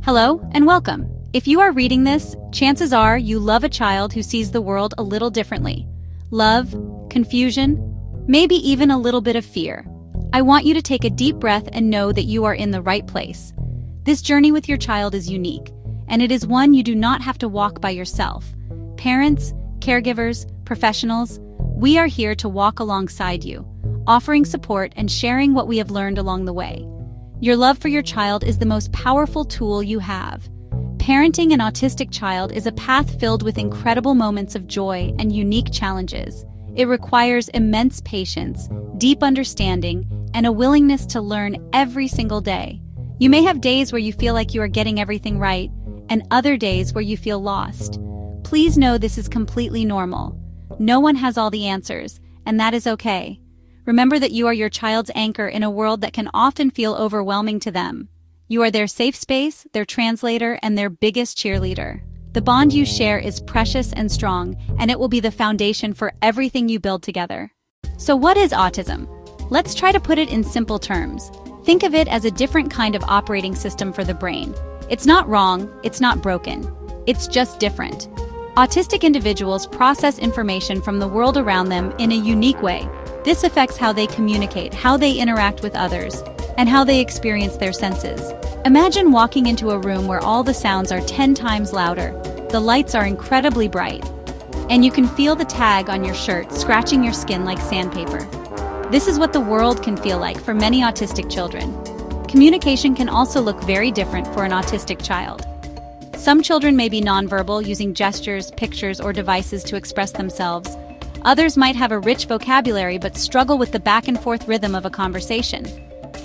Hello and welcome. If you are reading this, chances are you love a child who sees the world a little differently. Love, confusion, maybe even a little bit of fear. I want you to take a deep breath and know that you are in the right place. This journey with your child is unique, and it is one you do not have to walk by yourself. Parents, caregivers, professionals, we are here to walk alongside you, offering support and sharing what we have learned along the way. Your love for your child is the most powerful tool you have. Parenting an autistic child is a path filled with incredible moments of joy and unique challenges. It requires immense patience, deep understanding, and a willingness to learn every single day. You may have days where you feel like you are getting everything right, and other days where you feel lost. Please know this is completely normal. No one has all the answers, and that is okay. Remember that you are your child's anchor in a world that can often feel overwhelming to them. You are their safe space, their translator, and their biggest cheerleader. The bond you share is precious and strong, and it will be the foundation for everything you build together. So what is autism? Let's try to put it in simple terms. Think of it as a different kind of operating system for the brain. It's not wrong, it's not broken. It's just different. Autistic individuals process information from the world around them in a unique way. This affects how they communicate, how they interact with others, and how they experience their senses. Imagine walking into a room where all the sounds are 10 times louder, the lights are incredibly bright, and you can feel the tag on your shirt scratching your skin like sandpaper. This is what the world can feel like for many autistic children. Communication can also look very different for an autistic child. Some children may be nonverbal, using gestures, pictures, or devices to express themselves. Others might have a rich vocabulary but struggle with the back-and-forth rhythm of a conversation.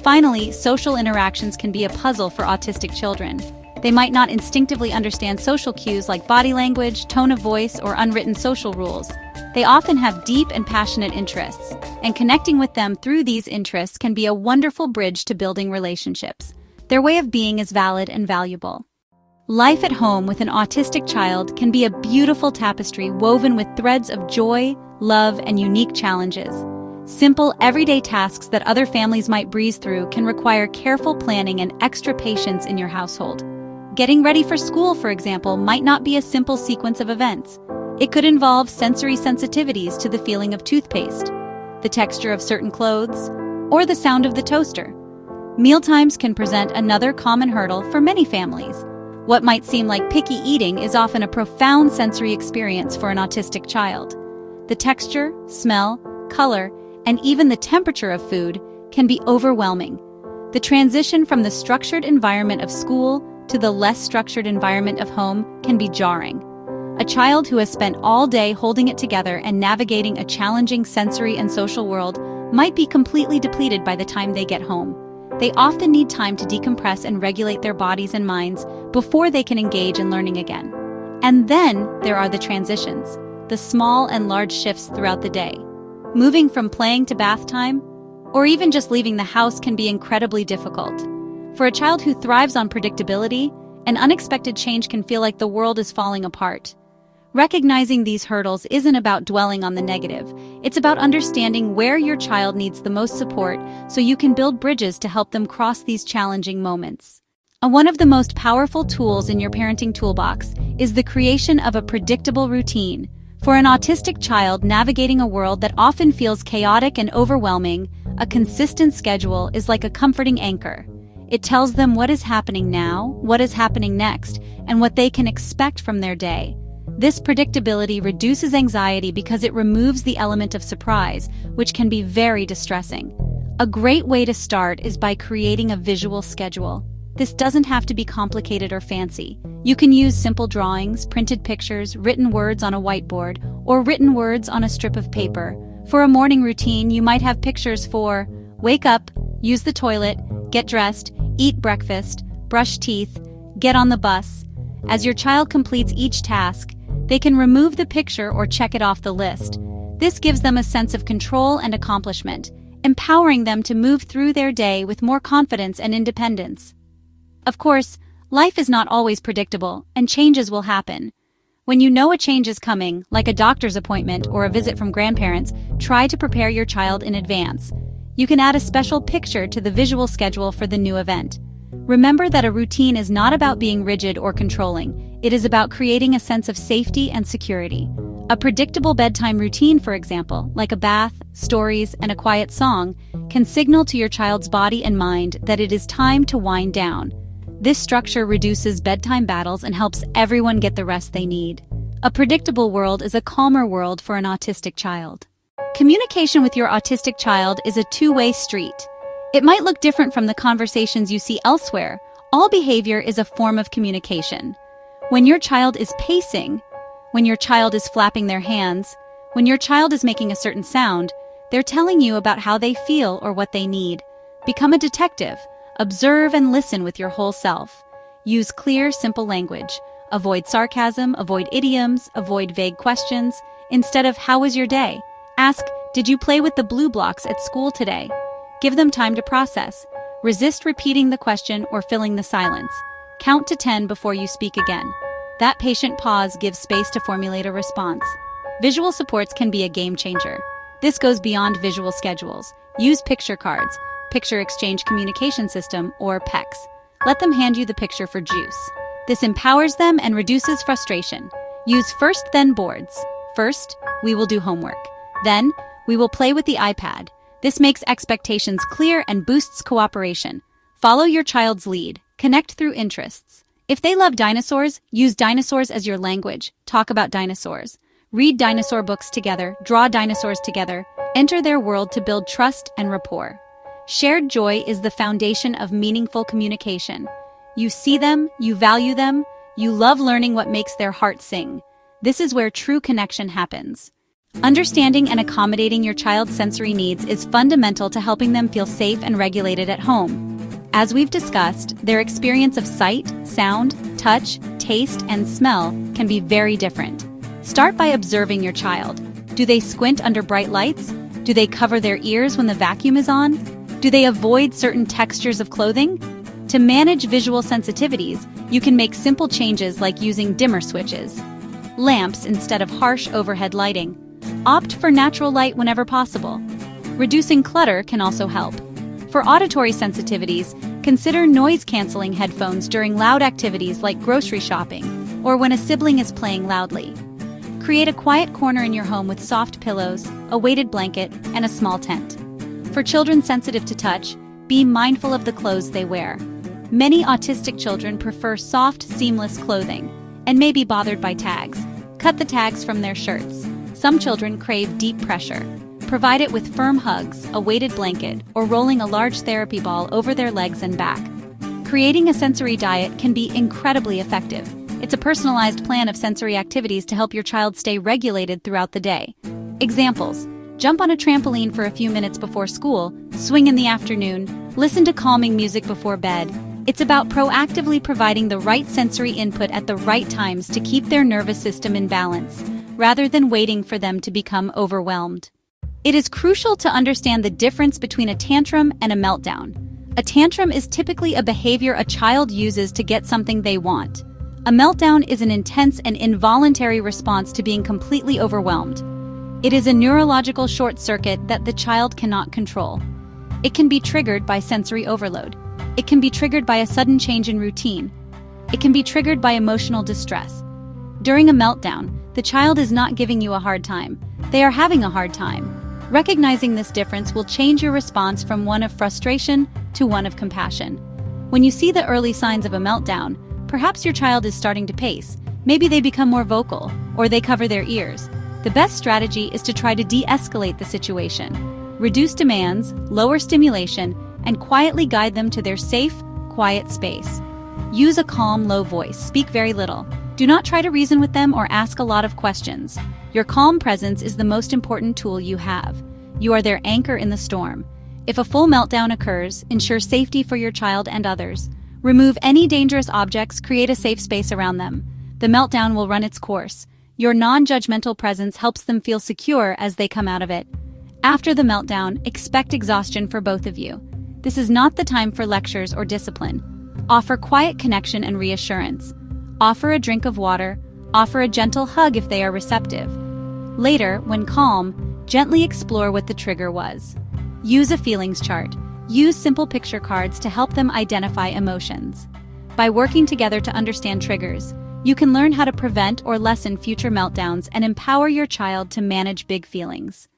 Finally, social interactions can be a puzzle for autistic children. They might not instinctively understand social cues like body language, tone of voice, or unwritten social rules. They often have deep and passionate interests, and connecting with them through these interests can be a wonderful bridge to building relationships. Their way of being is valid and valuable. Life at home with an autistic child can be a beautiful tapestry woven with threads of joy, love, and unique challenges. Simple, everyday tasks that other families might breeze through can require careful planning and extra patience in your household. Getting ready for school, for example, might not be a simple sequence of events. It could involve sensory sensitivities to the feeling of toothpaste, the texture of certain clothes, or the sound of the toaster. Mealtimes can present another common hurdle for many families. What might seem like picky eating is often a profound sensory experience for an autistic child. The texture, smell, color, and even the temperature of food can be overwhelming. The transition from the structured environment of school to the less structured environment of home can be jarring. A child who has spent all day holding it together and navigating a challenging sensory and social world might be completely depleted by the time they get home. They often need time to decompress and regulate their bodies and minds before they can engage in learning again. And then there are the transitions, the small and large shifts throughout the day. Moving from playing to bath time, or even just leaving the house can be incredibly difficult. For a child who thrives on predictability, an unexpected change can feel like the world is falling apart. Recognizing these hurdles isn't about dwelling on the negative. It's about understanding where your child needs the most support so you can build bridges to help them cross these challenging moments. One of the most powerful tools in your parenting toolbox is the creation of a predictable routine. For an autistic child navigating a world that often feels chaotic and overwhelming, a consistent schedule is like a comforting anchor. It tells them what is happening now, what is happening next, and what they can expect from their day. This predictability reduces anxiety because it removes the element of surprise, which can be very distressing. A great way to start is by creating a visual schedule. This doesn't have to be complicated or fancy. You can use simple drawings, printed pictures, written words on a whiteboard, or written words on a strip of paper. For a morning routine, you might have pictures for wake up, use the toilet, get dressed, eat breakfast, brush teeth, get on the bus. As your child completes each task, they can remove the picture or check it off the list. This gives them a sense of control and accomplishment, empowering them to move through their day with more confidence and independence. Of course, life is not always predictable, and changes will happen. When you know a change is coming, like a doctor's appointment or a visit from grandparents, try to prepare your child in advance. You can add a special picture to the visual schedule for the new event. Remember that a routine is not about being rigid or controlling. It is about creating a sense of safety and security. A predictable bedtime routine, for example, like a bath, stories, and a quiet song, can signal to your child's body and mind that it is time to wind down. This structure reduces bedtime battles and helps everyone get the rest they need. A predictable world is a calmer world for an autistic child. Communication with your autistic child is a two-way street. It might look different from the conversations you see elsewhere. All behavior is a form of communication. When your child is pacing, when your child is flapping their hands, when your child is making a certain sound, they're telling you about how they feel or what they need. Become a detective. Observe and listen with your whole self. Use clear, simple language. Avoid sarcasm, avoid idioms, avoid vague questions. Instead of, "How was your day?" ask, "Did you play with the blue blocks at school today?" Give them time to process. Resist repeating the question or filling the silence. Count to 10 before you speak again. That patient pause gives space to formulate a response. Visual supports can be a game changer. This goes beyond visual schedules. Use picture cards, Picture Exchange Communication System, or PECS. Let them hand you the picture for juice. This empowers them and reduces frustration. Use first, then boards. First, we will do homework. Then, we will play with the iPad. This makes expectations clear and boosts cooperation. Follow your child's lead. Connect through interests. If they love dinosaurs, use dinosaurs as your language. Talk about dinosaurs. Read dinosaur books together. Draw dinosaurs together. Enter their world to build trust and rapport. Shared joy is the foundation of meaningful communication. You see them, you value them, you love learning what makes their heart sing. This is where true connection happens. Understanding and accommodating your child's sensory needs is fundamental to helping them feel safe and regulated at home. As we've discussed, their experience of sight, sound, touch, taste, and smell can be very different. Start by observing your child. Do they squint under bright lights? Do they cover their ears when the vacuum is on? Do they avoid certain textures of clothing? To manage visual sensitivities, you can make simple changes like using dimmer switches, lamps instead of harsh overhead lighting. Opt for natural light whenever possible. Reducing clutter can also help. For auditory sensitivities, consider noise-canceling headphones during loud activities like grocery shopping or when a sibling is playing loudly. Create a quiet corner in your home with soft pillows, a weighted blanket, and a small tent. For children sensitive to touch, be mindful of the clothes they wear. Many autistic children prefer soft, seamless clothing and may be bothered by tags. Cut the tags from their shirts. Some children crave deep pressure. Provide it with firm hugs, a weighted blanket, or rolling a large therapy ball over their legs and back. Creating a sensory diet can be incredibly effective. It's a personalized plan of sensory activities to help your child stay regulated throughout the day. Examples: jump on a trampoline for a few minutes before school, swing in the afternoon, listen to calming music before bed. It's about proactively providing the right sensory input at the right times to keep their nervous system in balance, rather than waiting for them to become overwhelmed. It is crucial to understand the difference between a tantrum and a meltdown. A tantrum is typically a behavior a child uses to get something they want. A meltdown is an intense and involuntary response to being completely overwhelmed. It is a neurological short circuit that the child cannot control. It can be triggered by sensory overload. It can be triggered by a sudden change in routine. It can be triggered by emotional distress. During a meltdown, the child is not giving you a hard time. They are having a hard time. Recognizing this difference will change your response from one of frustration to one of compassion. When you see the early signs of a meltdown, perhaps your child is starting to pace. Maybe they become more vocal, or they cover their ears. The best strategy is to try to de-escalate the situation. Reduce demands, lower stimulation, and quietly guide them to their safe, quiet space. Use a calm, low voice. Speak very little. Do not try to reason with them or ask a lot of questions. Your calm presence is the most important tool you have. You are their anchor in the storm. If a full meltdown occurs, ensure safety for your child and others. Remove any dangerous objects, create a safe space around them. The meltdown will run its course. Your non-judgmental presence helps them feel secure as they come out of it. After the meltdown, expect exhaustion for both of you. This is not the time for lectures or discipline. Offer quiet connection and reassurance. Offer a drink of water. Offer a gentle hug if they are receptive. Later, when calm, gently explore what the trigger was. Use a feelings chart. Use simple picture cards to help them identify emotions. By working together to understand triggers, you can learn how to prevent or lessen future meltdowns and empower your child to manage big feelings.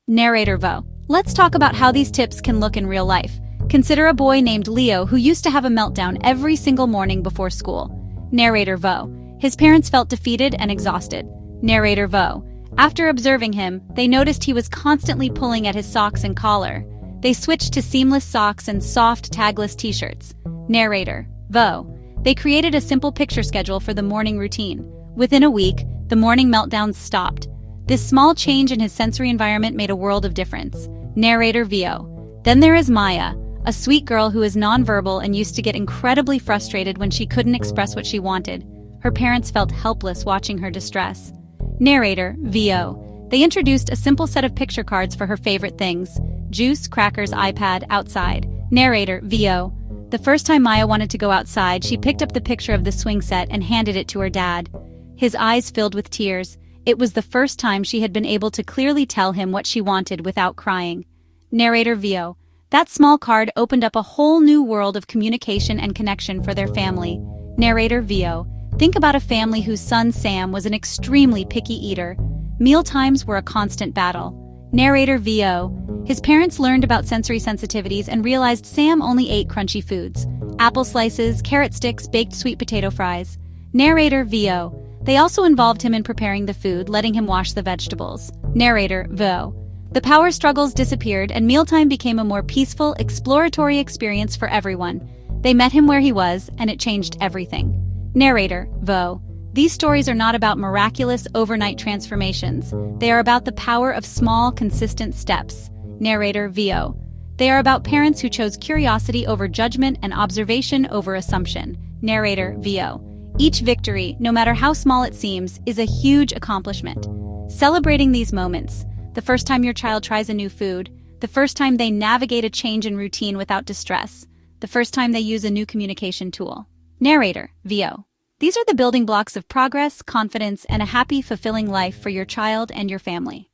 Narrator Vo. Let's talk about how these tips can look in real life. Consider a boy named Leo who used to have a meltdown every single morning before school. Narrator Vo. His parents felt defeated and exhausted. Narrator Vo. After observing him, they noticed he was constantly pulling at his socks and collar. They switched to seamless socks and soft, tagless t-shirts. Narrator Vo. They created a simple picture schedule for the morning routine. Within a week, the morning meltdowns stopped. This small change in his sensory environment made a world of difference. Narrator Vio. Then there is Maya, a sweet girl who is nonverbal and used to get incredibly frustrated when she couldn't express what she wanted. Her parents felt helpless watching her distress. Narrator Vio. They introduced a simple set of picture cards for her favorite things: juice, crackers, iPad, outside. Narrator Vio. The first time Maya wanted to go outside, she picked up the picture of the swing set and handed it to her dad. His eyes filled with tears. It was the first time she had been able to clearly tell him what she wanted without crying. Narrator Vio. That small card opened up a whole new world of communication and connection for their family. Narrator Vio. Think about a family whose son Sam was an extremely picky eater. Mealtimes were a constant battle. Narrator Vio. His parents learned about sensory sensitivities and realized Sam only ate crunchy foods: apple slices, carrot sticks, baked sweet potato fries. Narrator Vio. They also involved him in preparing the food, letting him wash the vegetables. Narrator Vio. The power struggles disappeared and mealtime became a more peaceful, exploratory experience for everyone. They met him where he was, and it changed everything. Narrator Vo. These stories are not about miraculous overnight transformations. They are about the power of small, consistent steps. Narrator Vio. They are about parents who chose curiosity over judgment and observation over assumption. Narrator Vio. Each victory, no matter how small it seems, is a huge accomplishment. Celebrating these moments, the first time your child tries a new food, the first time they navigate a change in routine without distress, the first time they use a new communication tool. Narrator Vio. These are the building blocks of progress, confidence, and a happy, fulfilling life for your child and your family.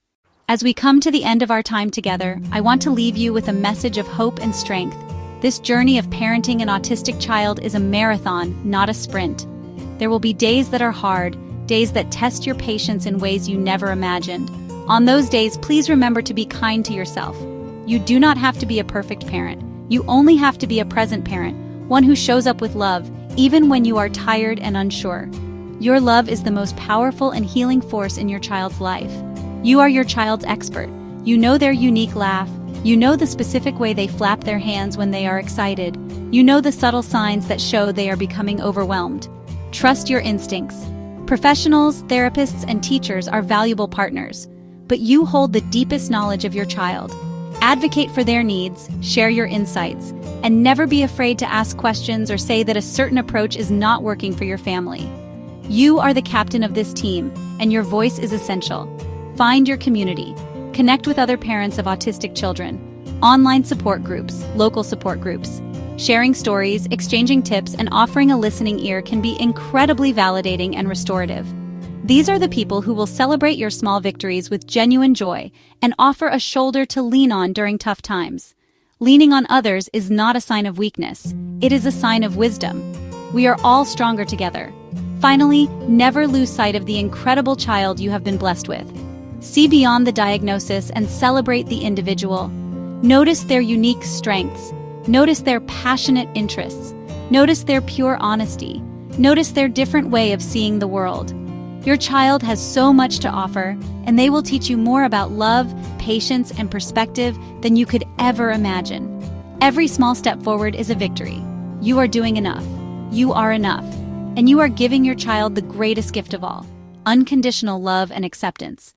As we come to the end of our time together, I want to leave you with a message of hope and strength. This journey of parenting an autistic child is a marathon, not a sprint. There will be days that are hard, days that test your patience in ways you never imagined. On those days, please remember to be kind to yourself. You do not have to be a perfect parent. You only have to be a present parent, one who shows up with love, even when you are tired and unsure. Your love is the most powerful and healing force in your child's life. You are your child's expert. You know their unique laugh. You know the specific way they flap their hands when they are excited. You know the subtle signs that show they are becoming overwhelmed. Trust your instincts. Professionals, therapists, and teachers are valuable partners, but you hold the deepest knowledge of your child. Advocate for their needs, share your insights, and never be afraid to ask questions or say that a certain approach is not working for your family. You are the captain of this team, and your voice is essential. Find your community. Connect with other parents of autistic children. Online support groups, local support groups. Sharing stories, exchanging tips, and offering a listening ear can be incredibly validating and restorative. These are the people who will celebrate your small victories with genuine joy and offer a shoulder to lean on during tough times. Leaning on others is not a sign of weakness. It is a sign of wisdom. We are all stronger together. Finally, never lose sight of the incredible child you have been blessed with. See beyond the diagnosis and celebrate the individual. Notice their unique strengths. Notice their passionate interests. Notice their pure honesty. Notice their different way of seeing the world. Your child has so much to offer, and they will teach you more about love, patience, and perspective than you could ever imagine. Every small step forward is a victory. You are doing enough. You are enough. And you are giving your child the greatest gift of all: unconditional love and acceptance.